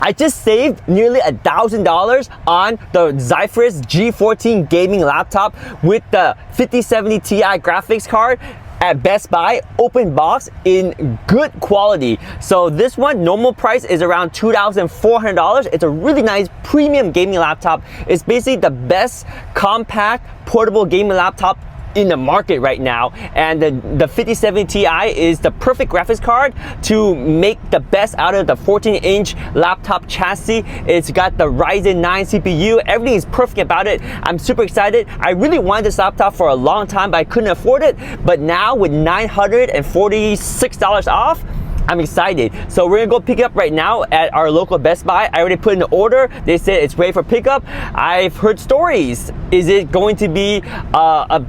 I just saved nearly $1,000 on the Zephyrus G14 gaming laptop with the 5070 Ti graphics card at Best Buy, open box in good quality. So this one, normal price is around $2,400. It's a really nice premium gaming laptop. It's basically the best compact portable gaming laptop in the market right now, and the 5070 Ti is the perfect graphics card to make the best out of the 14-inch laptop chassis. It's got the Ryzen 9 CPU. Everything is perfect about it. I'm super excited. I really wanted this laptop for a long time, but I couldn't afford it. But now with $946 off, I'm excited. So we're gonna go pick it up right now at our local Best Buy. I already put in the order. They said it's ready for pickup. I've heard stories. Is it going to be a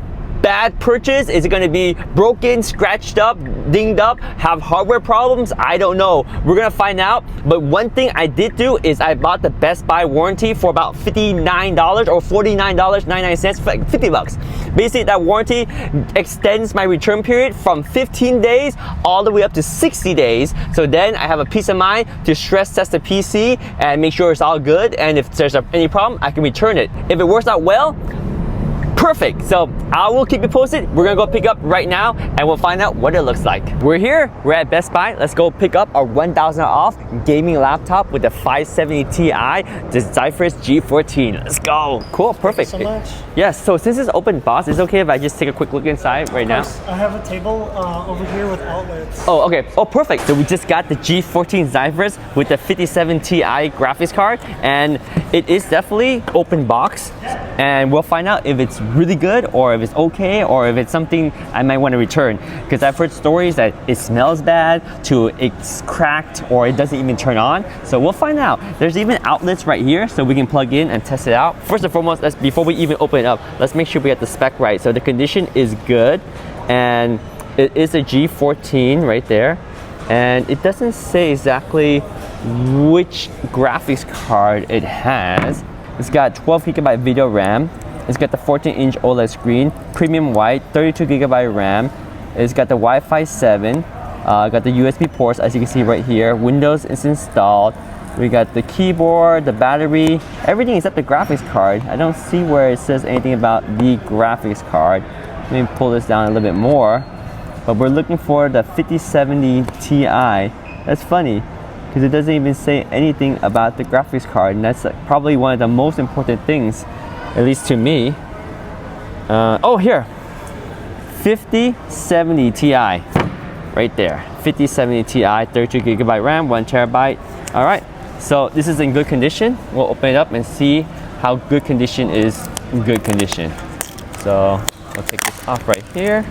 bad purchase? Is it going to be broken, scratched up, dinged up, have hardware problems? I don't know. We're going to find out. But one thing I did do is I bought the Best Buy warranty for about $59 or $49.99, like 50 bucks. Basically, that warranty extends my return period from 15 days all the way up to 60 days. So then I have a peace of mind to stress test the PC and make sure it's all good. And if there's any problem, I can return it. If it works out well, perfect. So I will keep you posted. We're gonna go pick up right now and we'll find out what it looks like. We're here, we're at Best Buy. Let's go pick up our $1,000 off gaming laptop with the 570 Ti, the Zephyrus G14. Let's go. Cool, perfect. Thank you so much. Yes, so since it's open box, it's okay if I just take a quick look inside right now? I have a table over here with outlets. Oh, okay. Oh, perfect. So we just got the G14 Zephyrus with the 5070 Ti graphics card, and it is definitely open box, and we'll find out if it's really good or if it's okay or if it's something I might want to return, because I've heard stories that it smells bad to it's cracked or it doesn't even turn on. So we'll find out. There's even outlets right here so we can plug in and test it out. First and foremost, before we even open it up, let's make sure we get the spec right. So the condition is good, and it is a G14 right there, and it doesn't say exactly which graphics card it has. It's got 12 gigabyte video RAM. It's got the 14-inch OLED screen, premium white, 32 gigabyte RAM. It's got the Wi-Fi 7. Got the USB ports, as you can see right here. Windows is installed. We got the keyboard, the battery, everything except the graphics card. I don't see where it says anything about the graphics card. Let me pull this down a little bit more. But we're looking for the 5070 Ti. That's funny, because it doesn't even say anything about the graphics card, and that's probably one of the most important things, at least to me. Oh, here, 5070 Ti, right there. 5070 Ti, 32 gigabyte RAM, 1 terabyte. All right, so this is in good condition. We'll open it up and see how good condition is in good condition. So we'll take this off right here.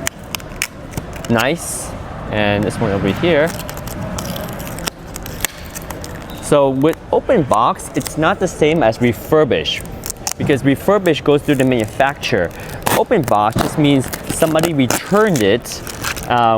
Nice. And this one over here. So with open box, it's not the same as refurbish, because refurbish goes through the manufacturer. Open box just means somebody returned it,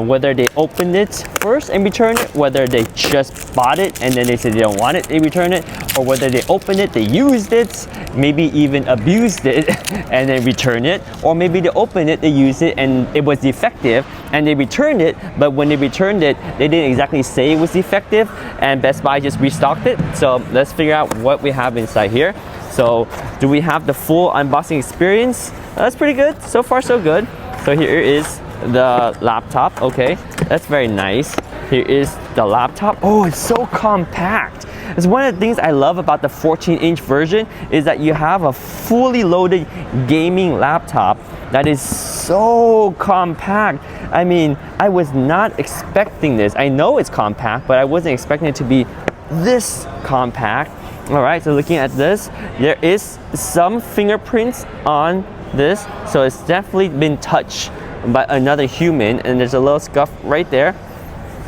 whether they opened it first and returned it, whether they just bought it and then they said they don't want it, they return it, or whether they opened it, they used it, maybe even abused it and then return it, or maybe they opened it, they used it and it was defective and they returned it, but when they returned it, they didn't exactly say it was defective and Best Buy just restocked it. So let's figure out what we have inside here. So do we have the full unboxing experience? That's pretty good. So far so good. So here is the laptop. Okay, that's very nice. Here is the laptop. Oh, it's so compact. It's one of the things I love about the 14-inch version is that you have a fully loaded gaming laptop that is so compact. I mean, I was not expecting this. I know it's compact, but I wasn't expecting it to be this compact. All right, so looking at this, there is some fingerprints on this, so it's definitely been touched by another human, and there's a little scuff right there.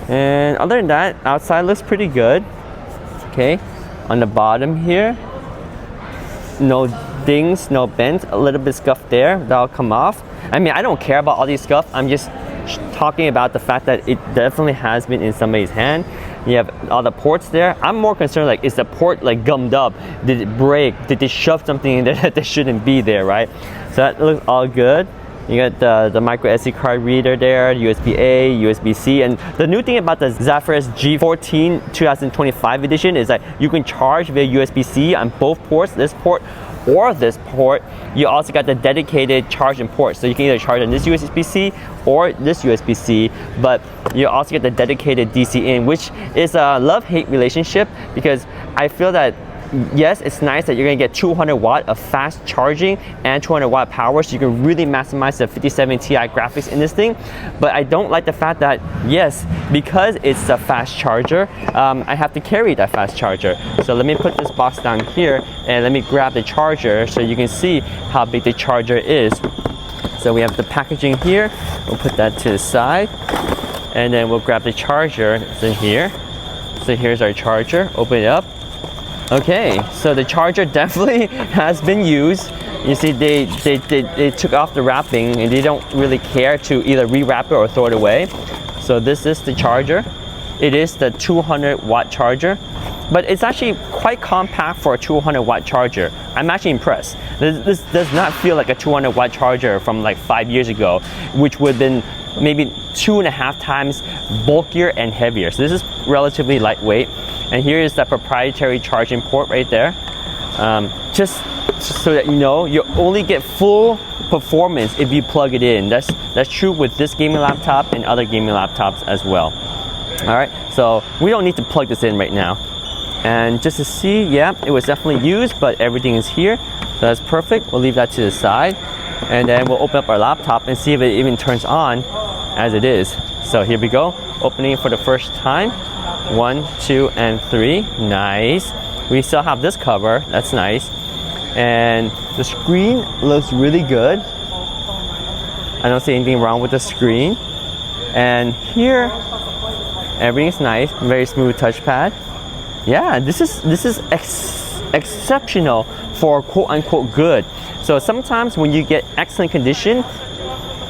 And other than that, outside looks pretty good. Okay, on the bottom here, no dings, no bends, a little bit scuff there, that'll come off. I mean, I don't care about all these scuff, I'm just talking about the fact that it definitely has been in somebody's hand. You have all the ports there. I'm more concerned, like, is the port like gummed up? Did it break? Did they shove something in there that shouldn't be there, right? So that looks all good. You got the micro SD card reader there, USB-A, USB-C, and the new thing about the Zephyrus G14 2025 edition is that you can charge via USB-C on both ports, this port or this port. You also got the dedicated charging port, so you can either charge on this USB-C or this USB-C, but you also get the dedicated DC in, which is a love-hate relationship, because I feel that yes, it's nice that you're gonna get 200 watt of fast charging and 200 watt power, so you can really maximize the 57 Ti graphics in this thing. But I don't like the fact that, yes, because it's a fast charger, I have to carry that fast charger. So let me put this box down here and let me grab the charger so you can see how big the charger is. So we have the packaging here. We'll put that to the side, and then we'll grab the charger. It's in here. So here's our charger. Open it up. Okay, so the charger definitely has been used. You see, they took off the wrapping and they don't really care to either rewrap it or throw it away. So this is the charger. It is the 200 watt charger, but it's actually quite compact for a 200 watt charger. I'm actually impressed. This does not feel like a 200 watt charger from like 5 years ago, which would have been maybe 2.5 times bulkier and heavier. So this is relatively lightweight. And here is the proprietary charging port right there. Just so that you know, you only get full performance if you plug it in. That's true with this gaming laptop and other gaming laptops as well. All right, so we don't need to plug this in right now. And just to see, yeah, it was definitely used, but everything is here. So that's perfect. We'll leave that to the side. And then we'll open up our laptop and see if it even turns on as it is. So here we go, opening it for the first time. 1, 2, and 3. Nice. We still have this cover. That's nice. And the screen looks really good. I don't see anything wrong with the screen. And here, everything's nice. Very smooth touchpad. Yeah, this is exceptional for quote unquote good. So sometimes when you get excellent condition,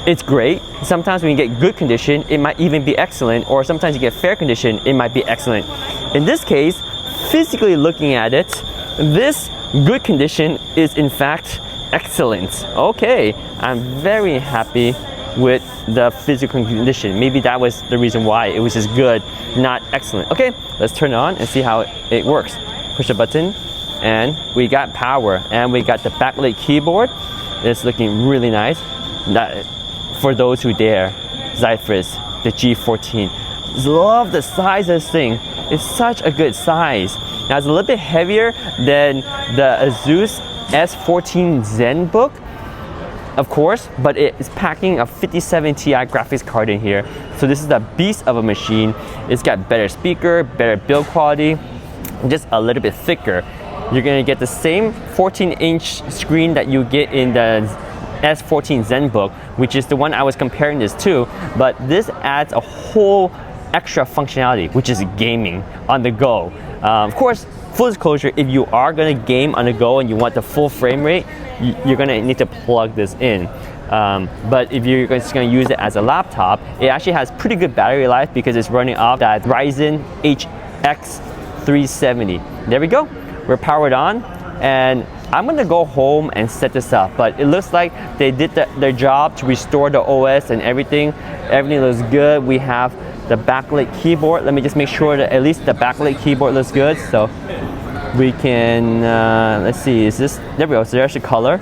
it's great. Sometimes when you get good condition, it might even be excellent, or sometimes you get fair condition, it might be excellent. In this case, physically looking at it, this good condition is in fact excellent. Okay, I'm very happy with the physical condition. Maybe that was the reason why it was just good, not excellent. Okay, let's turn it on and see how it works. Push a button, and we got power, and we got the backlit keyboard. It's looking really nice. For those who dare, Zephyrus, the G14. Love the size of this thing. It's such a good size. Now it's a little bit heavier than the ASUS S14 ZenBook, of course, but it is packing a 57 Ti graphics card in here. So this is a beast of a machine. It's got better speaker, better build quality, just a little bit thicker. You're gonna get the same 14-inch screen that you get in the S14 ZenBook, which is the one I was comparing this to, but this adds a whole extra functionality, which is gaming on the go. Of course, full disclosure, if you are going to game on the go and you want the full frame rate, you're going to need to plug this in. But if you're just going to use it as a laptop, it actually has pretty good battery life because it's running off that Ryzen HX 370. There we go, we're powered on, and I'm gonna go home and set this up, but it looks like they did their job to restore the OS and everything. Everything looks good. We have the backlit keyboard. Let me just make sure that at least the backlit keyboard looks good. So we can, let's see, is this, there we go. So there's the color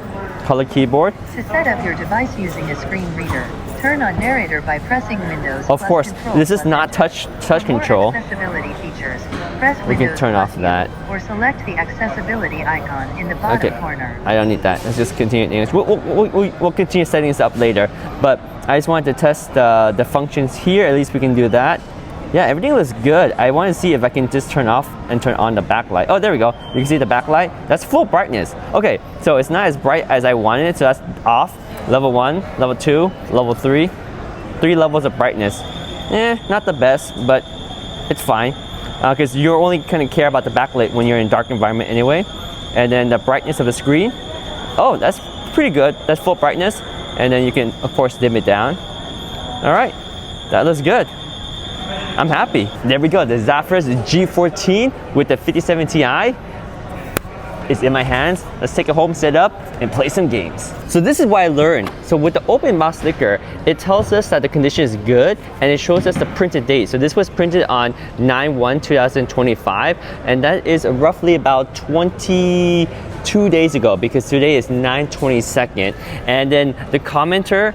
keyboard. To set up your device using a screen reader, turn on narrator by pressing Windows. Of course, this is not touch control. Accessibility features. Press we can turn off that. Or select the accessibility icon in the bottom corner. I don't need that. Let's just continue in English. We'll continue setting this up later. But I just wanted to test the functions here. At least we can do that. Yeah, everything looks good. I want to see if I can just turn off and turn on the backlight. Oh, there we go. You can see the backlight. That's full brightness. Okay, so it's not as bright as I wanted it, so that's off. Level 1, level 2, level 3. 3 levels of brightness. Not the best, but it's fine. Because you're only going to care about the backlight when you're in a dark environment anyway. And then the brightness of the screen. Oh, that's pretty good. That's full brightness. And then you can, of course, dim it down. All right, that looks good. I'm happy. There we go, the Zephyrus G14 with the 57 Ti. It's in my hands. Let's take it home, set up, and play some games. So this is what I learned. So with the open box sticker, it tells us that the condition is good and it shows us the printed date. So this was printed on 9/1/2025, and that is roughly about 22 days ago because today is 9/22. And then the commenter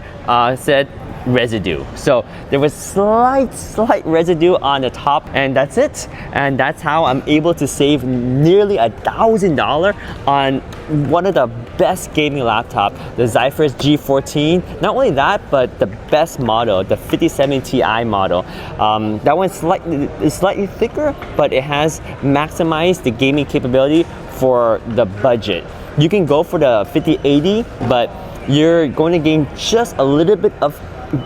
said residue. So there was slight residue on the top, and that's it. And that's how I'm able to save nearly $1,000 on one of the best gaming laptop, the Zephyrus G14. Not only that, but the best model, the 57 Ti model. That one's slightly thicker, but it has maximized the gaming capability for the budget. You can go for the 5080, but you're going to gain just a little bit of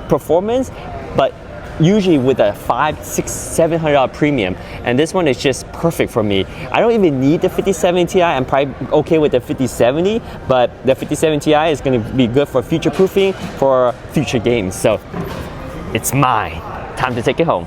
performance, but usually with a $500, $600, $700 premium, and this one is just perfect for me. I don't even need the 5070 Ti. I'm probably okay with the 5070, but the 5070 Ti is going to be good for future proofing for future games. So it's mine. Time to take it home.